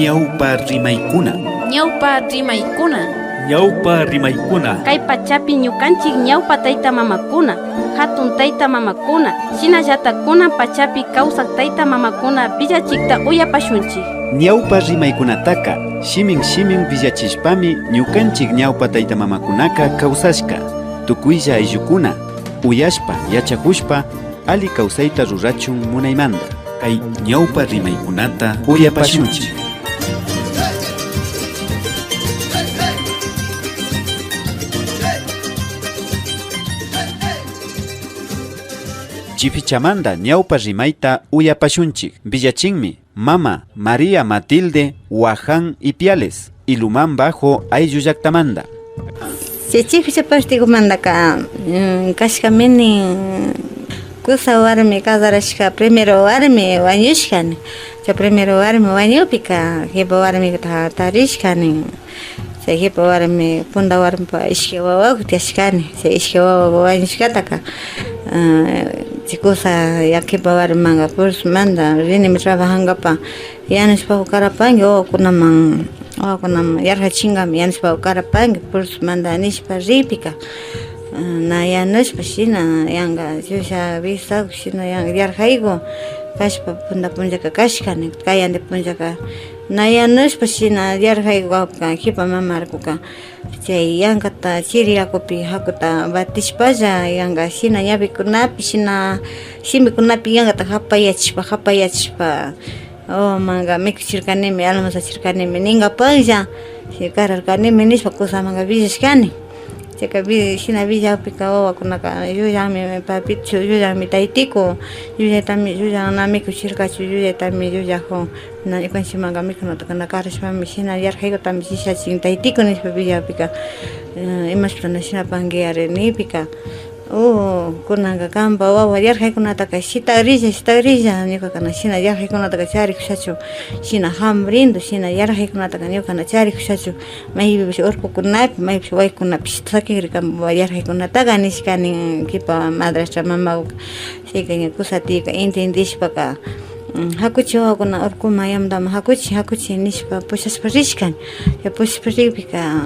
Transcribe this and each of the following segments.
ñawpa rimaykuna. Ñawpa rimaykuna. Ñawpa rimaykuna. Kay pachapi ñukanchik ñawpa tayta mamakuna, hatun tayta mamakuna, shinallatakuna pachapi kawsaq tayta mamakuna villachikta uyapashunchik. Ñawpa rimaykunataka shimin villachishpami ñukanchik ñawpa tayta mamakunaka kawsashka. Tukuylla ayllukuna uyashpa yachakushpa ali kawsayta rurachun munaymanta. Kay ñawpa rimaykunata uyapashunchik. Chifichamanda ñawpa rimayta uyapashunchik. Villachinmi Mama María Matilde Wajan Ipiales, Iluman bajo ayllu llaqtamanta. Chificha partikumandaka kashkamini kusa warmi kasarashka primero warmi wañushkani. Primero warmi wañupika hipa warmita tarishkani. Hipa warmi punda warmipa ishki wawaku tiashkani. Ishki wawaku wañushkataka chikusa yakipa warmanga pursmanta rinimi trabajangapa yanushpa ukarapangi wawakunaman yarhachingami yanushpa ukarapangi pursmanta nishpa ripika na yanushpa shina yanga llullo visaku shina yanga yarhayku kashpa punda punllaka kashkani kayandi punllaka na yanushpa shina yarhayku wawka hipa mamarkuka chay yankata chiriyakupi hakuta batishpalla yanga shina ñawikunapi shina shimikunapi yankata hapayachishpa manga mikuchirkanimi almorzachirkanimi ninkapalla kararkanimi nishpa kusamanga villashkani chayka shina villapika wawakunaka llullanmi papichu llullanmi taytiku llullan mikuchirkachu llullaytami llullaku na ñukanchikmanga mikunata karashpami shina yarhaykutami chishachin taytiku nishpa villapika imashpatana shina pangueare nipika kunanka kanpa wawa yarhaykunataka shitagrilla ñukakana shina yarhaykunataka charikushachu shina hambrindu shina yarhaykunataka ñukana charikushachu maypipish urkukunapi maypish waykunapi sakinrikanpa yarhaykunataka nishkani kipa madrastra mamakuka chayka ña kusatiyka intendishpaka hakuchi wawakuna urkuma yamdama hakuchi nishpa pushashpa rishkani pushashpa rikpika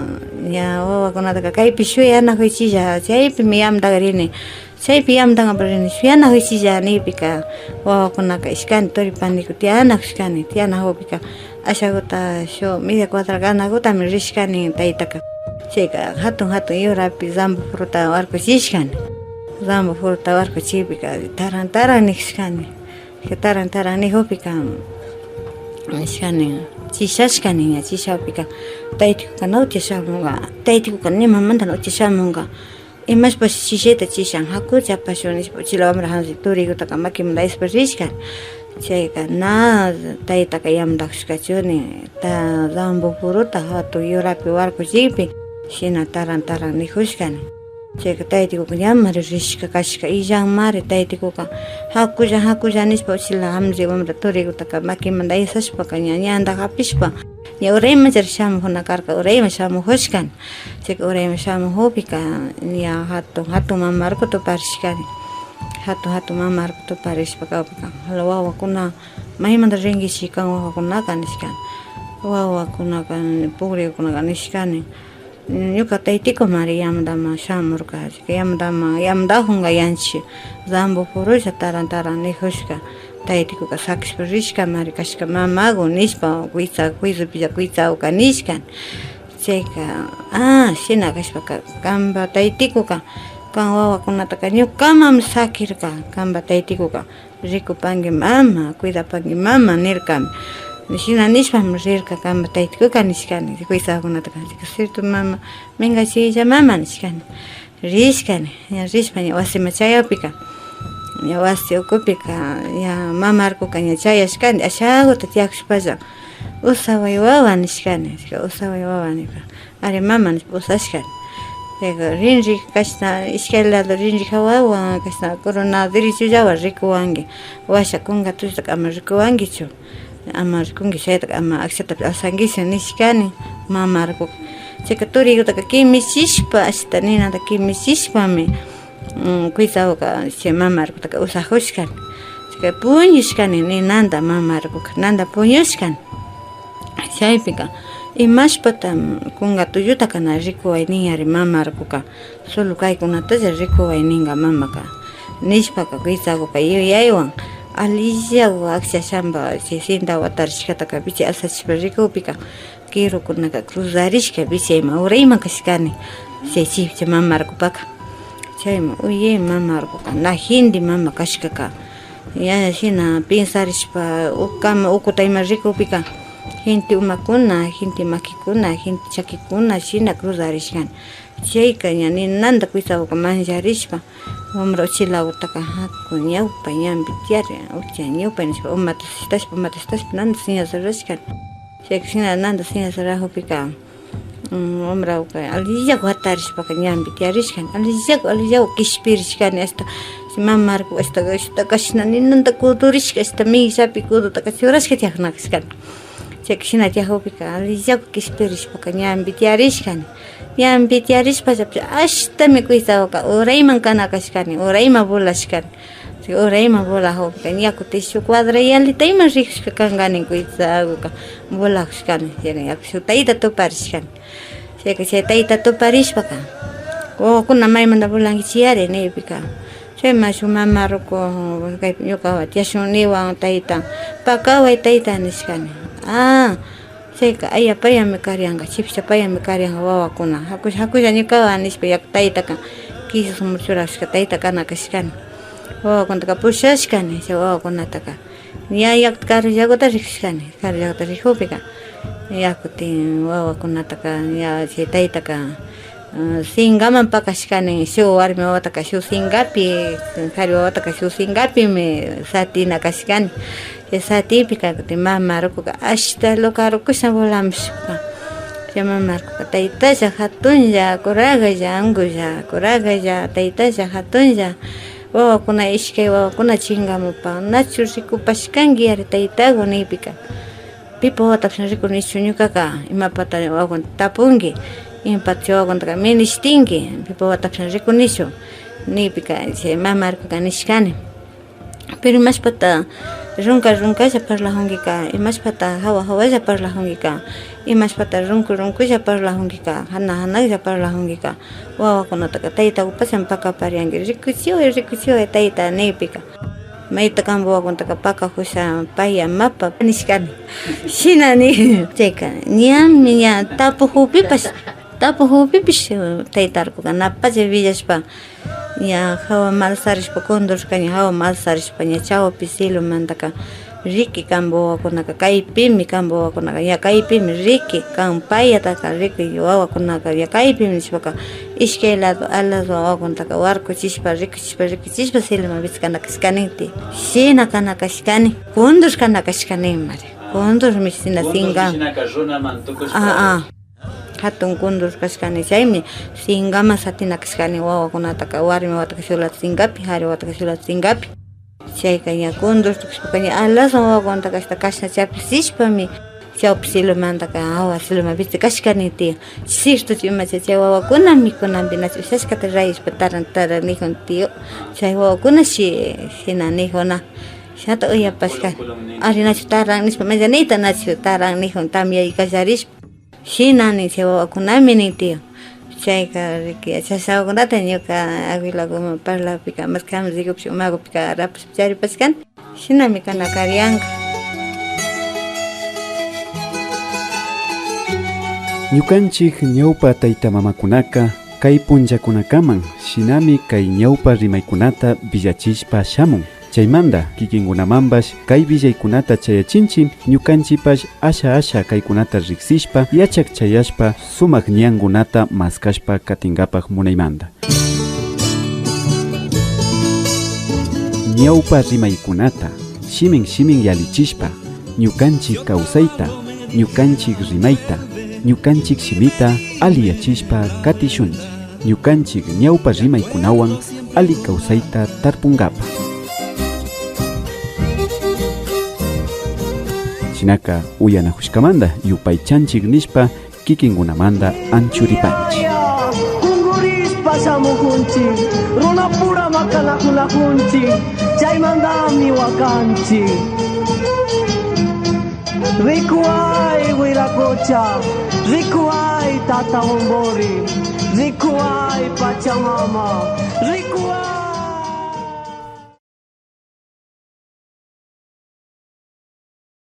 ya wawakunataka kaypi shuyanakuychilla chaypimi yamdaqa rini chaypi yamdanqa rini shuyanakuychilla nipika wawakunaka ishkani turipaniku tianakushkani tianakupika ashakuta shuk media cuadra anakutami rishkani taytaka chayka hatun yurapi zambu fruta warkuchishkani zambu fruta warkuchipika taran nishkani taran nihupika nishkani chishashkani chishapika taytikuka utishamunga taytikuka nimamantana utishamunga imashpash chishayta chishan hakucha apashun nishpa uchila wamra hansi turikutaka makimanta isparishkani chayka na taytaka yamdakushkachuni ta zambu fruta hatun yurapi warkuchikpi shina taran nihushkani chayka taytikuka ñamari rishka kashka illanmari taytikuka hakulla nishpa uchila hamri wamra turikutaka makimanta isashpaka ñanda hapishpa ña uraymanchari shamuquna karka urayman shamuhushkani chayka urayman shamuhupika ña hatun mamarku tuparishkani hatun mamarku tuparishpa kawpika hala wawakuna maymanta rinkishi kan wawakunaka nishkani wawakunaka pugrikukunaka nishkani ñuka taytiku mari yamdama shamurka yamdajunga yanchi zambu purusha taran nihushka taytikuka sakishpa rishka mari kashka mamaku nishpa kuisapilla nishkan chayka shina kashpaka kanpa taytikuka kan wawakunataka ñukamami sakirka kanpa taytikuka rikupanki mama cuidapanki mama nirkami shina nishpami rirka kanpa taytikuka nishkani kuisakunataka cierto mama mingachilla mama nishkani rishkani ña rishpa ña wasima chayapika ña wasi ukupika ña mamarkuka ña chayashkani ashakuta tiyakushpalla usaway wawa nishkani usaway wawa nika ari mama nishpa usashkani rinri kashna ishkay lado rinri wawa kashna corona derechullawan rikuwanki washa kunga tullata ama rikuwankichu ama rikunki chayta ama akshatapi alsankichu nishkani mamarkuka chayka turikutaka kimishishpa ashita ninata kimishishpami kuisawka chay mamarkutaka usajushkani chayka puñushkani ninanta mamarkuka nanta puñushkani chaypika imashpata kunga tuyuta kana rikuway niñari mama arkuka solo kaykunatalla rikuway ninga mamaka nishpaka kuytsakupa yuyaywan alillaw akshashamba sinta watarishkataka bichi alsachishpa rikupika kirukunaka cruzarishka bichayma urayman kashkani chay chipcha mama arkupaka chayma uye mama arkuka na hindi mama kashkaka ya hina pensarishpa ukama ukutayma rikupika hinti umakuna, hinti makikuna, hinti chakikuna shina cruzarishkan chayka ña ninanta kuysawaka mancharishpa wamra uchilawataka haku ñawpa ñampi tiyari ucha ñawpa nishpa umatasitashpa nanta siñasarashkan chayka shina nanta siñasarajupika wamrawka alillaku hatarishpaka ñampi tiyarishkan alillaku kishpirishkani hasta mama arku hasta kashna ninanta kudurishka hasta misapi kuduta kachurashka tiyaknakashkan chayka shina tiyajupika alillaku kishpirishpaka ñampi tiyarishkani ñampi tiyarishpallapi ashtami kuysawaka urayman kanakashkani urayman volashkani urayman volajupika yaku tishu cuadrayalita ima rikushka kankani kuysakuka volashkani yaku shuk tayta tuparishkani chayka chay tayta tuparishpaka wawakuna maymanta volankichiyari niypika chayma shuk mama ruku kaypi ñukawan tiyashun niwan tayta pakaway tayta nishkani chayka aya payami karyanka chipsha payami karyanka wawakuna hakulla ñukawan nishpa yaku taytaka kisu sumur churashka tayta kana kashkani wawakunataka pushashkani chay wawakunataka ña yaku karullakuta rikushkani karullakuta rikupika yakutin wawakunataka ña chay taytaka singaman pakashkani shuk warmi wawataka shuk singapi kari wawataka shuk singapimi satina kashkani satipika mama rukuka ashta loka rukusha volamishpa chay mama rukuka taytalla hatunya kuragalla angulla kuragalla taytalla hatunya wawakuna ishkay wawakuna chingamupa nachu rikupashkanki ari taytaku niypika pipa wawatapish rikunishu ñukaka imapata wawakuna tapunki impata chay wawakunataka ministinki pipa wawatapish rikunishu niypika chay mama rukuka nishkani pero imashpata runka parlahunkika imashpata hawalla parlahunkika imashpata runkulla parlahunkika hanalla parlahunkika wawakunataka taytakupasan pakaparyanki rikuchiway tayta niypika mayta kan wawakunataka pakajusha paya mapa nishkani shinani chayka ñami ña tapujupipash tayta arkuka napalla villashpa ña hawa malsarishpa condorshka ña hawa malsarishpa ña chawpi silumantaka riki kan wawakunaka kaypimi kan wawakunaka ya kaypimi riki kan payataka riki wawakunaka ya kaypimi nishpaka ishkay lado alado wawakunataka warkuchishpa rikuchishpa siluma kanakashkaninti shina kanakashkani condor kanakashkanin mari condor mishina singan hatun kundur kashkani chaymi singama satina kashkani wawakunataka warmi wawataka shulata singapi hari wawataka shulata singapi chayka ña kundur tukushpaka ña alasan wawakunataka hasta kashna chapisishpami chawpi silumantaka hawa silumapista kashkani sirtu imacha chay wawakuna mikunanpi nachu ushashkata rayishpa taran nijun tiyo chay wawakunashi shina nijuna shata uyapashkani ari nachu taran nishpa mayanita nachu taran nijun tamyay kallarishpa shinani chay wawakunami nin tiyo chayka riki chasawakunata ñuka abuelakuma parlapika maskami rikupish umagupika rapish charipashkani shinami kana karyanka ñukanchik ñawpa tayta mamakunaka kay punllakunakaman shinami kay ñawpa rimaykunata villachishpa shamun chaymanta kikinkunamanpash kay villaykunata chayachinchi ñukanchipash asha kaykunata riksishpa yachak chayashpa sumak ñankunata maskashpa katinkapak munaymanta ñawpa rimaykunata shimin yalichishpa ñukanchik kawsayta ñukanchik rimayta ñukanchik shimita aliyachishpa katishunchi ñukanchik ñawpa rimaykunawan ali kawsayta tarpunkapa Chinaka uyanahushkamanta yupaychanchik nishpa kikinkunamanta anchuripanchik kungurispa shamukunchik runapura makanakunakunchik chaymantami wakanchik Rikuai Wiracocha, Rikuai Tata Hombori, Rikuai Pachamama, Rikuai